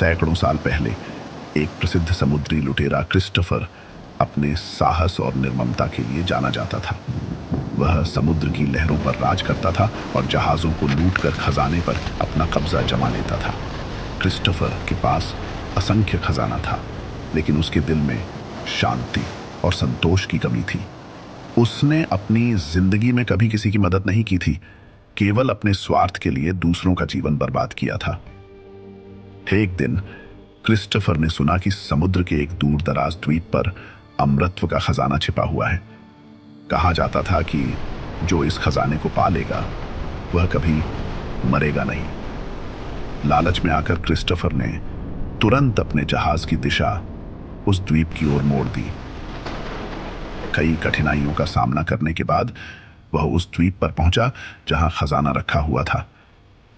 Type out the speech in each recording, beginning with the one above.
सैकड़ों साल पहले एक प्रसिद्ध समुद्री लुटेरा क्रिस्टोफर अपने साहस और निर्ममता के लिए जाना जाता था। वह समुद्र की लहरों पर राज करता था और जहाज़ों को लूटकर खजाने पर अपना कब्जा जमा लेता था। क्रिस्टोफर के पास असंख्य खजाना था, लेकिन उसके दिल में शांति और संतोष की कमी थी। उसने अपनी जिंदगी में कभी किसी की मदद नहीं की थी, केवल अपने स्वार्थ के लिए दूसरों का जीवन बर्बाद किया था। एक दिन क्रिस्टोफर ने सुना कि समुद्र के एक दूर दराज द्वीप पर अमृतत्व का खजाना छिपा हुआ है। कहा जाता था कि जो इस खजाने को पा लेगा वह कभी मरेगा नहीं। लालच में आकर क्रिस्टोफर ने तुरंत अपने जहाज की दिशा उस द्वीप की ओर मोड़ दी। कई कठिनाइयों का सामना करने के बाद वह उस द्वीप पर पहुंचा जहां खजाना रखा हुआ था।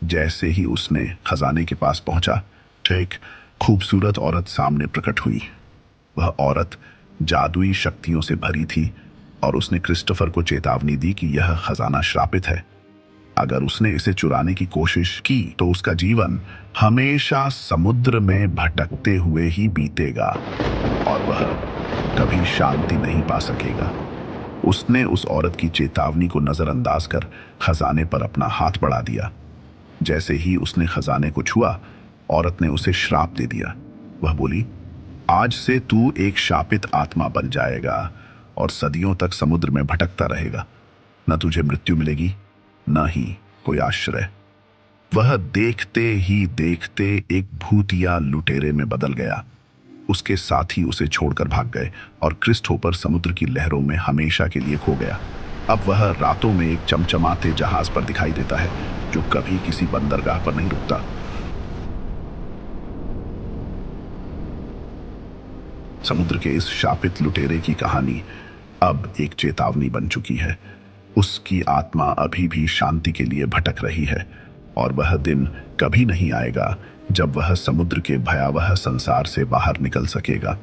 जैसे ही उसने खजाने के पास पहुंचा, एक खूबसूरत औरत सामने प्रकट हुई। वह औरत जादुई शक्तियों से भरी थी और उसने क्रिस्टोफर को चेतावनी दी कि यह खजाना श्रापित है। अगर उसने इसे चुराने की कोशिश की तो उसका जीवन हमेशा समुद्र में भटकते हुए ही बीतेगा और वह कभी शांति नहीं पा सकेगा। उसने उस औरत की चेतावनी को नजरअंदाज कर खजाने पर अपना हाथ बढ़ा दिया। जैसे ही उसने खजाने को छुआ, औरत ने उसे श्राप दे दिया। वह बोली, आज से तू एक शापित आत्मा बन जाएगा और सदियों तक समुद्र में भटकता रहेगा। न तुझे मृत्यु मिलेगी, न ही कोई आश्रय। वह देखते ही देखते एक भूतिया लुटेरे में बदल गया। उसके साथी उसे छोड़कर भाग गए और क्रिस्टोफर समुद्र की लहरों में हमेशा के लिए खो गया। अब वह रातों में एक चमचमाते जहाज पर दिखाई देता है जो कभी किसी बंदरगाह पर नहीं रुकता। समुद्र के इस शापित लुटेरे की कहानी अब एक चेतावनी बन चुकी है। उसकी आत्मा अभी भी शांति के लिए भटक रही है और वह दिन कभी नहीं आएगा जब वह समुद्र के भयावह संसार से बाहर निकल सकेगा।